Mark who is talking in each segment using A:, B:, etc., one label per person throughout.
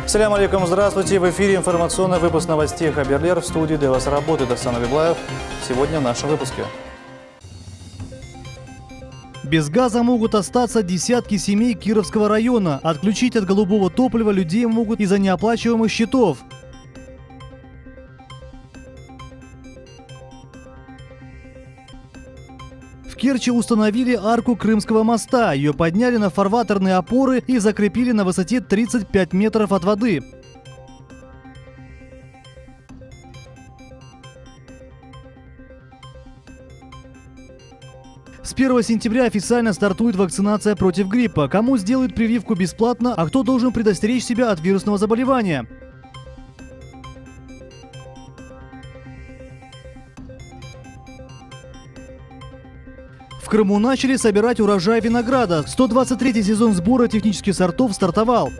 A: Салям алейкум, здравствуйте. В эфире информационный выпуск новостей Хаберлер. В студии для вас работает Асан Абиблаев. Сегодня в нашем выпуске.
B: Без газа могут остаться десятки семей Кировского района. Отключить от голубого топлива людей могут из-за неоплачиваемых счетов. В Керчи установили арку Крымского моста. Ее подняли на фарватерные опоры и закрепили на высоте 35 метров от воды. С 1 сентября официально стартует вакцинация против гриппа. Кому сделают прививку бесплатно, а кто должен предостеречь себя от вирусного заболевания? В Крыму начали собирать урожай винограда. 123-й сезон сбора технических сортов стартовал.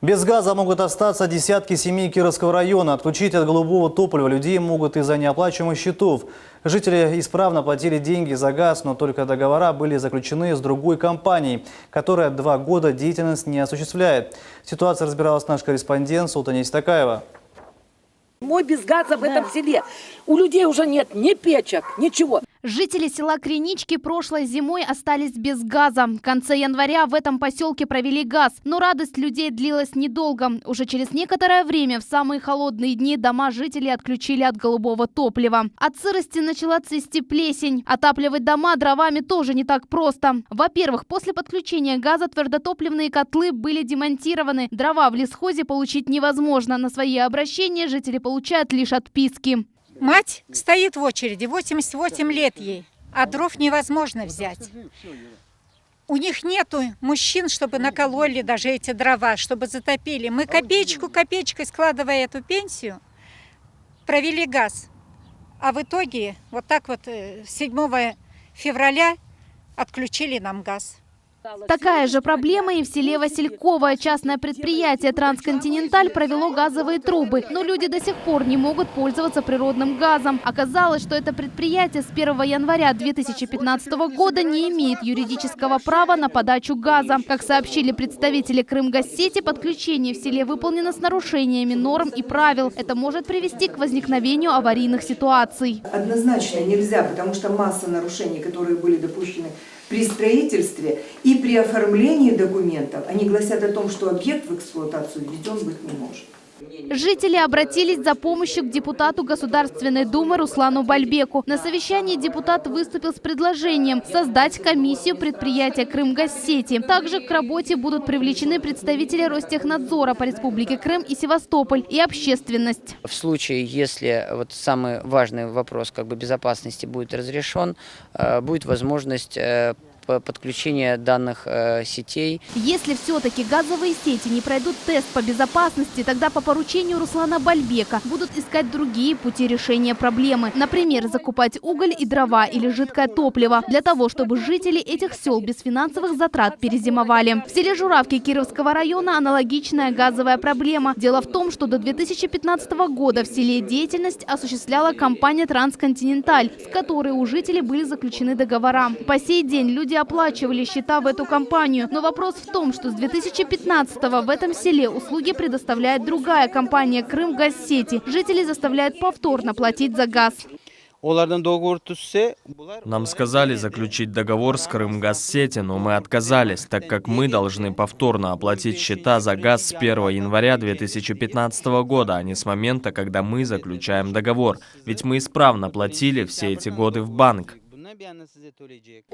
A: Без газа могут остаться десятки семей Кировского района. Отключить от голубого топлива людей могут из-за неоплачиваемых счетов. Жители исправно платили деньги за газ, но только договора были заключены с другой компанией, которая 2 года деятельность не осуществляет. Ситуация разбиралась наш корреспондент Султания Истакаева.
C: Мой без газа в этом селе. У людей уже нет ни печек, ничего.
D: Жители села Кринички прошлой зимой остались без газа. В конце января в этом поселке провели газ. Но радость людей длилась недолго. Уже через некоторое время в самые холодные дни дома жителей отключили от голубого топлива. От сырости начала цвести плесень. Отапливать дома дровами тоже не так просто. Во-первых, после подключения газа твердотопливные котлы были демонтированы. Дрова в лесхозе получить невозможно. На свои обращения жители получают лишь отписки.
E: Мать стоит в очереди, 88 лет ей, а дров невозможно взять. У них нету мужчин, чтобы накололи даже эти дрова, чтобы затопили. Мы копеечкой складывая эту пенсию, провели газ. А в итоге вот так вот 7 февраля отключили нам газ.
D: Такая же проблема и в селе Васильково. Частное предприятие «Трансконтиненталь» провело газовые трубы, но люди до сих пор не могут пользоваться природным газом. Оказалось, что это предприятие с 1 января 2015 года не имеет юридического права на подачу газа. Как сообщили представители Крымгазсети, подключение в селе выполнено с нарушениями норм и правил. Это может привести к возникновению аварийных ситуаций.
F: Однозначно нельзя, потому что масса нарушений, которые были допущены при строительстве и при оформлении документов, они гласят о том, что объект в эксплуатацию введен быть не может.
D: Жители обратились за помощью к депутату Государственной Думы Руслану Бальбеку. На совещании депутат выступил с предложением создать комиссию предприятия Крымгазсети. Также к работе будут привлечены представители Ростехнадзора по Республике Крым и Севастополь и общественность.
G: В случае, если вот самый важный вопрос безопасности будет разрешен, будет возможность подключения данных сетей.
D: Если все-таки газовые сети не пройдут тест по безопасности, тогда по поручению Руслана Бальбека будут искать другие пути решения проблемы. Например, закупать уголь и дрова или жидкое топливо, для того, чтобы жители этих сел без финансовых затрат перезимовали. В селе Журавки Кировского района аналогичная газовая проблема. Дело в том, что до 2015 года в селе деятельность осуществляла компания «Трансконтиненталь», с которой у жителей были заключены договора. По сей день люди оплачивали счета в эту компанию. Но вопрос в том, что с 2015-го в этом селе услуги предоставляет другая компания «Крымгазсети». Жителей заставляют повторно платить за газ.
H: Нам сказали заключить договор с Крымгазсети, но мы отказались, так как мы должны повторно оплатить счета за газ с 1 января 2015 года, а не с момента, когда мы заключаем договор. Ведь мы исправно платили все эти годы в банк.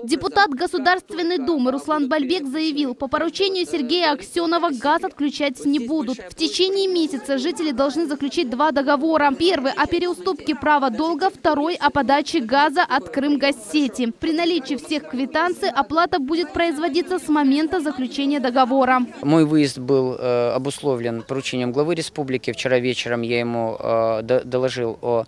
D: Депутат Государственной Думы Руслан Бальбек заявил, по поручению Сергея Аксенова газ отключать не будут. В течение месяца жители должны заключить 2 договора. Первый о переуступке права долга, второй о подаче газа от Крымгазсети. При наличии всех квитанций оплата будет производиться с момента заключения договора.
G: Мой выезд был обусловлен поручением главы республики. Вчера вечером я ему доложил о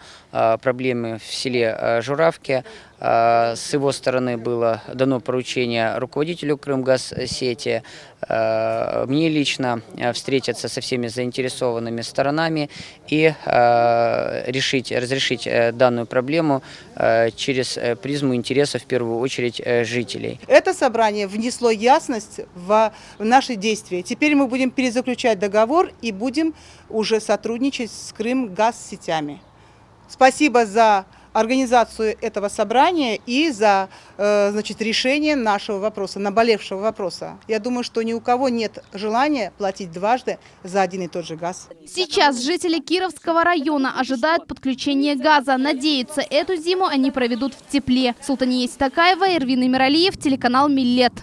G: проблеме в селе Журавки. С его стороны было дано поручение руководителю Крымгазсети, мне лично встретиться со всеми заинтересованными сторонами и разрешить данную проблему через призму интересов, в первую очередь, жителей.
I: Это собрание внесло ясность в наши действия. Теперь мы будем перезаключать договор и будем уже сотрудничать с Крымгазсетями. Спасибо за организацию этого собрания и за решение нашего вопроса, наболевшего вопроса. Я думаю, что ни у кого нет желания платить дважды за один и тот же газ.
D: Сейчас жители Кировского района ожидают подключения газа. Надеются, эту зиму они проведут в тепле. Султания Истакаева, Эрвин Эмиралиев, телеканал Миллет.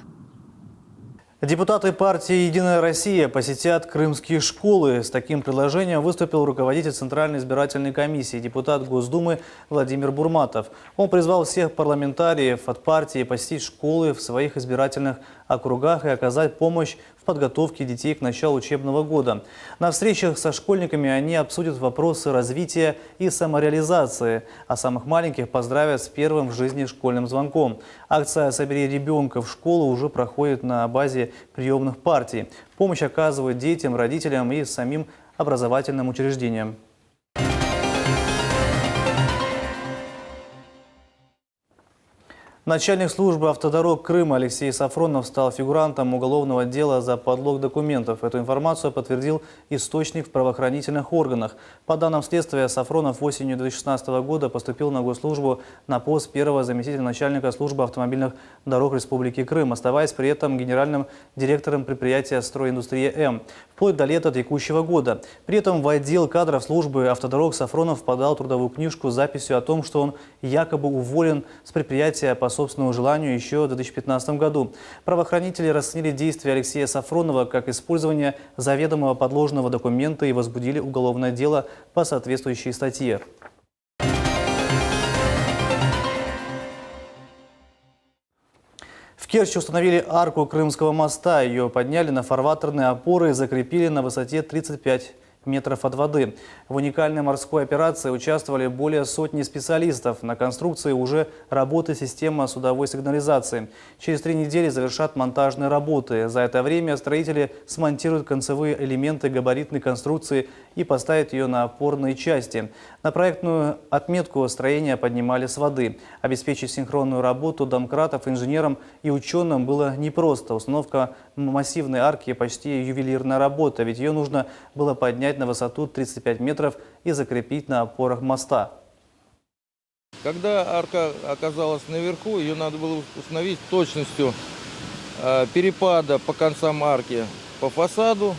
A: Депутаты партии «Единая Россия» посетят крымские школы. С таким предложением выступил руководитель Центральной избирательной комиссии, депутат Госдумы Владимир Бурматов. Он призвал всех парламентариев от партии посетить школы в своих избирательных округах и оказать помощь в подготовке детей к началу учебного года. На встречах со школьниками они обсудят вопросы развития и самореализации, а самых маленьких поздравят с первым в жизни школьным звонком. Акция «Собери ребенка в школу» уже проходит на базе приемных партий. Помощь оказывают детям, родителям и самим образовательным учреждениям. Начальник службы автодорог Крыма Алексей Сафронов стал фигурантом уголовного дела за подлог документов. Эту информацию подтвердил источник в правоохранительных органах. По данным следствия, Сафронов осенью 2016 года поступил на госслужбу на пост первого заместителя начальника службы автомобильных дорог Республики Крым, оставаясь при этом генеральным директором предприятия «Стройиндустрия-М» вплоть до лета текущего года. При этом в отдел кадров службы автодорог Сафронов подал трудовую книжку с записью о том, что он якобы уволен с предприятия по собственному желанию еще в 2015 году. Правоохранители расценили действия Алексея Сафронова как использование заведомого подложного документа и возбудили уголовное дело по соответствующей статье. В Керчи установили арку Крымского моста. Ее подняли на фарватерные опоры и закрепили на высоте 35 метров от воды. В уникальной морской операции участвовали более сотни специалистов. На конструкции уже работает система судовой сигнализации. Через 3 недели завершат монтажные работы. За это время строители смонтируют концевые элементы габаритной конструкции и поставят ее на опорные части. На проектную отметку строения поднимали с воды. Обеспечить синхронную работу домкратов инженерам и ученым было непросто. Установка массивной арки почти ювелирная работа, ведь ее нужно было поднять на высоту 35 метров и закрепить на опорах моста.
J: Когда арка оказалась наверху, ее надо было установить точностью перепада по концам арки по фасаду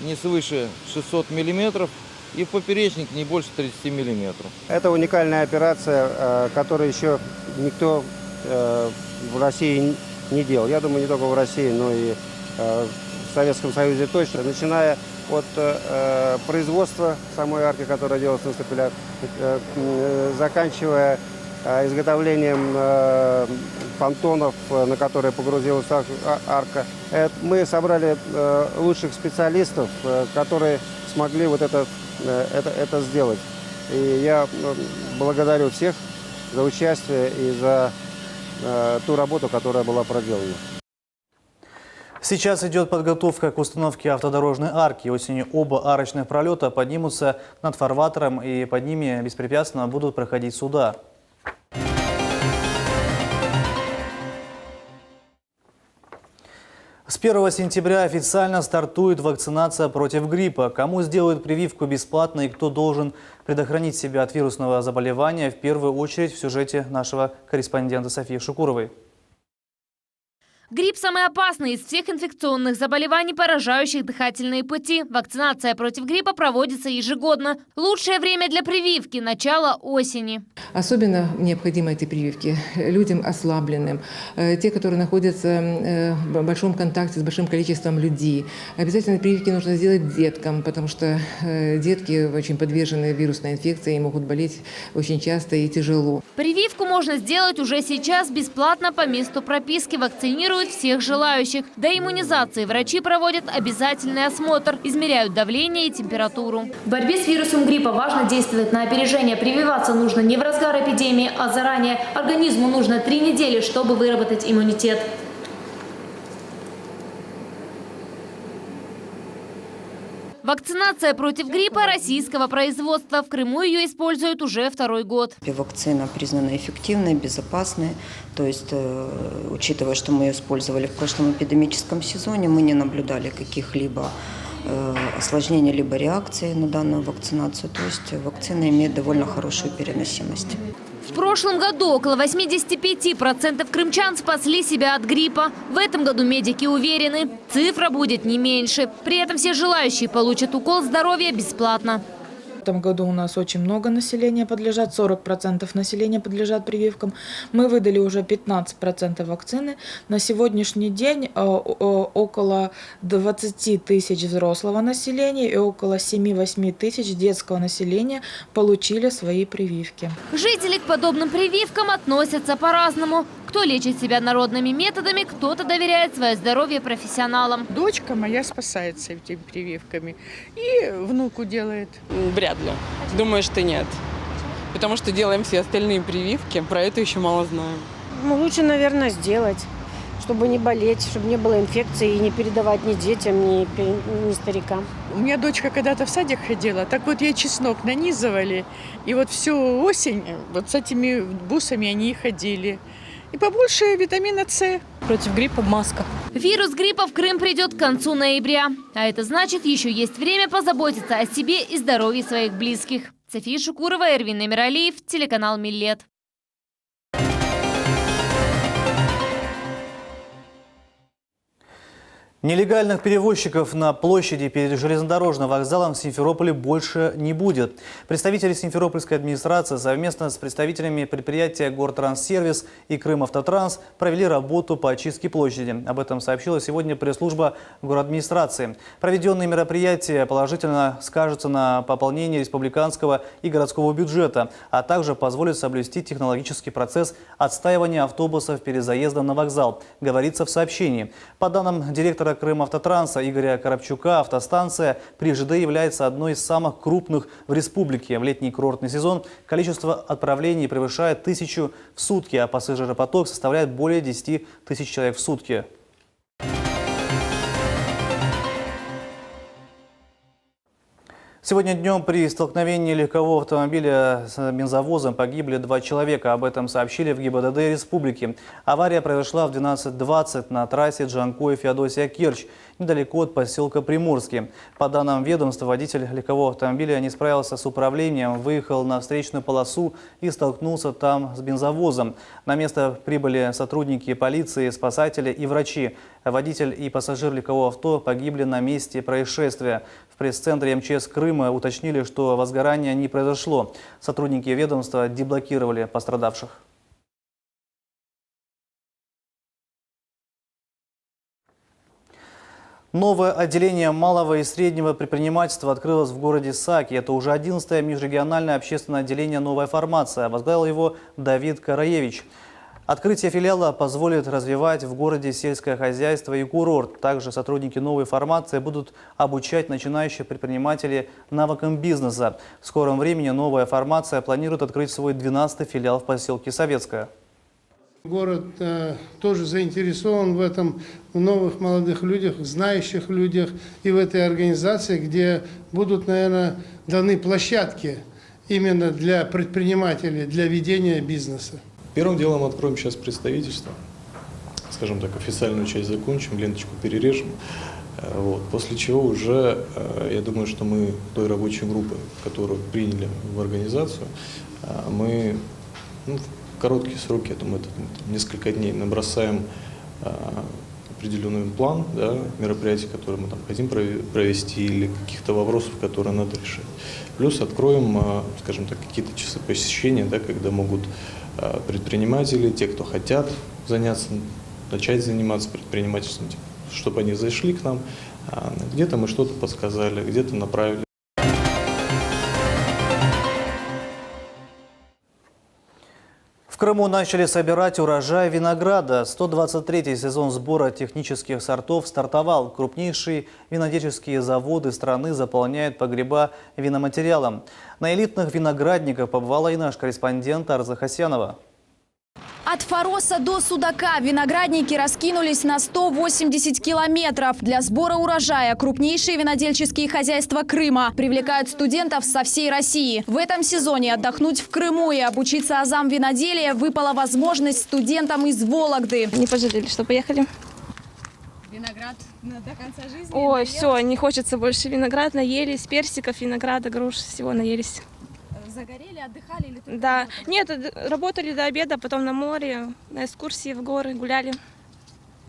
J: не свыше 600 миллиметров и в поперечник не больше 30 миллиметров.
K: Это уникальная операция, которую еще никто в России не делал. Я думаю, не только в России, но и в Советском Союзе точно. Начиная от производства самой арки, которая делается на стапелях, заканчивая изготовлением понтонов, на которые погрузилась арка. Мы собрали лучших специалистов, которые смогли вот это сделать. И я благодарю всех за участие и за ту работу, которая была проделана.
A: Сейчас идет подготовка к установке автодорожной арки. Осенью оба арочных пролета поднимутся над фарватером и под ними беспрепятственно будут проходить суда. С 1 сентября официально стартует вакцинация против гриппа. Кому сделают прививку бесплатно и кто должен предохранить себя от вирусного заболевания, в первую очередь в сюжете нашего корреспондента Софии Шукуровой.
L: Грипп самый опасный из всех инфекционных заболеваний, поражающих дыхательные пути. Вакцинация против гриппа проводится ежегодно. Лучшее время для прививки – начало осени.
M: Особенно необходимы эти прививки людям ослабленным, те, которые находятся в большом контакте с большим количеством людей. Обязательно прививки нужно сделать деткам, потому что детки очень подвержены вирусной инфекции и могут болеть очень часто и тяжело.
L: Прививку можно сделать уже сейчас бесплатно по месту прописки. Вакцинируют вакцинируют всех желающих. До иммунизации врачи проводят обязательный осмотр, измеряют давление и температуру. В борьбе с вирусом гриппа важно действовать на опережение. Прививаться нужно не в разгар эпидемии, а заранее. Организму нужно 3 недели, чтобы выработать иммунитет. Вакцинация против гриппа российского производства. В Крыму ее используют уже 2-й год.
N: Вакцина признана эффективной, безопасной. То есть, учитывая, что мы ее использовали в прошлом эпидемическом сезоне, мы не наблюдали каких-либо осложнений либо реакций на данную вакцинацию. То есть вакцина имеет довольно хорошую переносимость.
L: В прошлом году около 85% крымчан спасли себя от гриппа. В этом году медики уверены, цифра будет не меньше. При этом все желающие получат укол здоровья бесплатно.
O: В этом году у нас очень много населения подлежат, 40% населения подлежат прививкам. Мы выдали уже 15% вакцины. На сегодняшний день около 20 тысяч взрослого населения и около 7-8 тысяч детского населения получили свои прививки.
L: Жители к подобным прививкам относятся по-разному. Кто лечит себя народными методами, кто-то доверяет свое здоровье профессионалам.
P: Дочка моя спасается этими прививками. И внуку делает.
Q: Вряд ли. Думаю, что нет. Потому что делаем все остальные прививки. Про это еще мало знаю.
R: Лучше, наверное, сделать, чтобы не болеть, чтобы не было инфекции и не передавать ни детям, ни старикам.
P: У меня дочка когда-то в садик ходила. Так вот ей чеснок нанизывали. И вот всю осень вот с этими бусами они и ходили. И побольше витамина С.
S: Против гриппа маска.
L: Вирус гриппа в Крым придет к концу ноября. А это значит, еще есть время позаботиться о себе и здоровье своих близких. София Шукурова, Эрвин Эмиралиев, телеканал Миллет.
A: Нелегальных перевозчиков на площади перед железнодорожным вокзалом в Симферополе больше не будет. Представители Симферопольской администрации совместно с представителями предприятия «Гортранссервис» и «Крымавтотранс» провели работу по очистке площади. Об этом сообщила сегодня пресс-служба городадминистрации. Проведенные мероприятия положительно скажутся на пополнении республиканского и городского бюджета, а также позволят соблюсти технологический процесс отстаивания автобусов перед заездом на вокзал, говорится в сообщении. По данным директора Крымавтотранса Игоря Коробчука, автостанция при ЖД является одной из самых крупных в республике. В летний курортный сезон количество отправлений превышает 1000 в сутки, а пассажиропоток составляет более 10 тысяч человек в сутки. Сегодня днем при столкновении легкового автомобиля с бензовозом погибли 2 человека. Об этом сообщили в ГИБДД республики. Авария произошла в 12:20 на трассе Джанкоев-Феодосия-Керчь, недалеко от поселка Приморский. По данным ведомства, водитель легкового автомобиля не справился с управлением, выехал на встречную полосу и столкнулся там с бензовозом. На место прибыли сотрудники полиции, спасатели и врачи. Водитель и пассажир легкового авто погибли на месте происшествия. В пресс-центре МЧС Крыма уточнили, что возгорания не произошло. Сотрудники ведомства деблокировали пострадавших. Новое отделение малого и среднего предпринимательства открылось в городе Саки. Это уже 11-е межрегиональное общественное отделение «Новая формация». Возглавил его Давид Караевич. Открытие филиала позволит развивать в городе сельское хозяйство и курорт. Также сотрудники новой формации будут обучать начинающих предпринимателей навыкам бизнеса. В скором времени новая формация планирует открыть свой 12-й филиал в поселке Советское.
T: Город тоже заинтересован в этом, в новых молодых людях, знающих людях и в этой организации, где будут, наверное, даны площадки именно для предпринимателей, для ведения бизнеса.
U: Первым делом откроем сейчас представительство, скажем так, официальную часть закончим, ленточку перережем. Вот. После чего уже, я думаю, что мы той рабочей группы, которую приняли в организацию, мы в короткие сроки, я думаю, это несколько дней, набросаем определенный план, да, мероприятий, которые мы там хотим провести, или каких-то вопросов, которые надо решить. Плюс откроем, скажем так, какие-то часы посещения, да, когда могут предприниматели, те, кто хотят начать заниматься предпринимательством, чтобы они зашли к нам, где-то мы что-то подсказали, где-то направили. В
A: Крыму начали собирать урожай винограда. 123-й сезон сбора технических сортов стартовал. Крупнейшие винодельческие заводы страны заполняют погреба виноматериалом. На элитных виноградниках побывала и наш корреспондент Арза Хасянова.
S: От Фароса до Судака виноградники раскинулись на 180 километров. Для сбора урожая крупнейшие винодельческие хозяйства Крыма привлекают студентов со всей России. В этом сезоне отдохнуть в Крыму и обучиться азам виноделия выпала возможность студентам из Вологды.
V: Не пожалели, что поехали.
S: Виноград до конца жизни?
V: Ой, все, не хочется больше. Виноград наелись, персиков, винограда, груш, всего наелись.
S: Загорели, отдыхали или только
V: Да,
S: работали?
V: нет, работали до обеда, потом на море, на экскурсии в горы гуляли.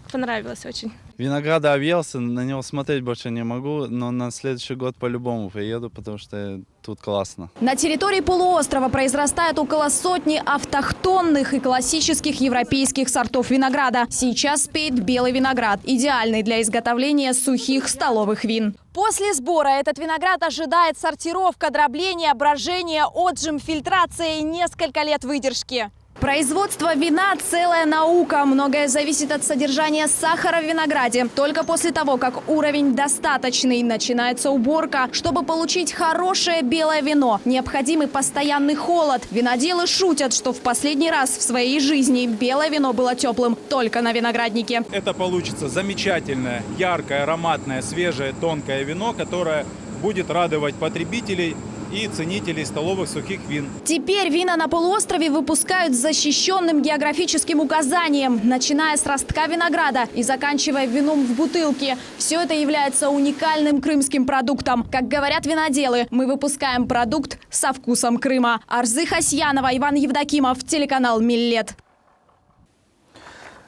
V: Понравилось очень.
W: Винограда объелся, на него смотреть больше не могу, но на следующий год по-любому приеду, потому что тут классно.
S: На территории полуострова произрастает около сотни автохтонных и классических европейских сортов винограда. Сейчас спеет белый виноград, идеальный для изготовления сухих столовых вин. После сбора этот виноград ожидает сортировка, дробление, брожение, отжим, фильтрация и несколько лет выдержки. Производство вина – целая наука. Многое зависит от содержания сахара в винограде. Только после того, как уровень достаточный, начинается уборка. Чтобы получить хорошее белое вино, необходимый постоянный холод. Виноделы шутят, что в последний раз в своей жизни белое вино было теплым только на винограднике.
X: Это получится замечательное, яркое, ароматное, свежее, тонкое вино, которое будет радовать потребителей и ценителей столовых сухих вин.
S: Теперь вина на полуострове выпускают с защищенным географическим указанием, начиная с ростка винограда и заканчивая вином в бутылке. Все это является уникальным крымским продуктом. Как говорят виноделы, мы выпускаем продукт со вкусом Крыма. Арзы Хасьянова, Иван Евдокимов, телеканал «Миллет».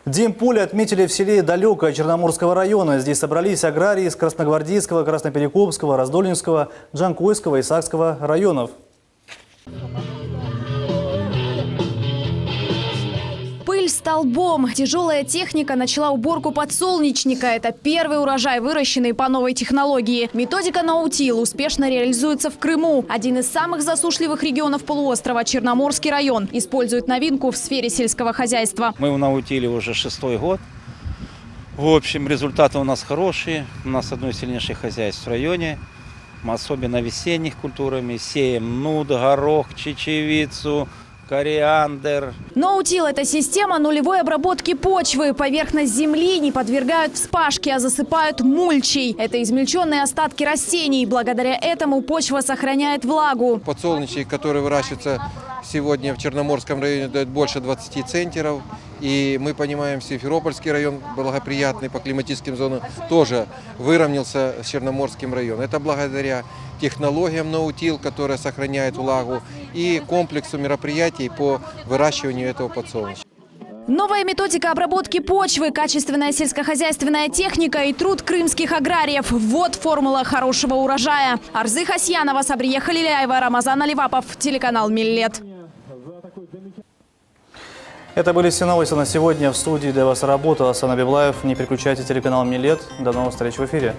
A: День поля отметили в селе Далекое Черноморского района. Здесь собрались аграрии из Красногвардейского, Красноперекопского, Раздольнинского, Джанкойского и Сакского районов.
S: Пыль столбом. Тяжелая техника начала уборку подсолнечника. Это первый урожай, выращенный по новой технологии. Методика ноутил успешно реализуется в Крыму. Один из самых засушливых регионов полуострова – Черноморский район. Использует новинку в сфере сельского хозяйства.
Y: Мы в ноутиле уже 6-й год. В общем, результаты у нас хорошие. У нас одно из сильнейших хозяйств в районе. Мы особенно весенних культурами сеем нут, горох, чечевицу, кориандр.
S: Ноутил – это система нулевой обработки почвы. Поверхность земли не подвергают вспашке, а засыпают мульчей. Это измельченные остатки растений. Благодаря этому почва сохраняет влагу.
Z: Подсолнечник, который выращивается сегодня в Черноморском районе, дает больше 20 центнеров. И мы понимаем, Симферопольский район, благоприятный по климатическим зонам, тоже выровнялся с Черноморским районом. Это благодаря технологиям ноутил, которая сохраняет влагу, и комплексу мероприятий по выращиванию этого подсолнечника.
S: Новая методика обработки почвы, качественная сельскохозяйственная техника и труд крымских аграриев. Вот формула хорошего урожая. Арзы Хасьянова, Сабрия Халиляева, Рамазан Аливапов, телеканал «Миллет».
A: Это были все новости на сегодня. В студии для вас работал Асан Абиблаев. Не переключайте телеканал «Миллет». До новых встреч в эфире.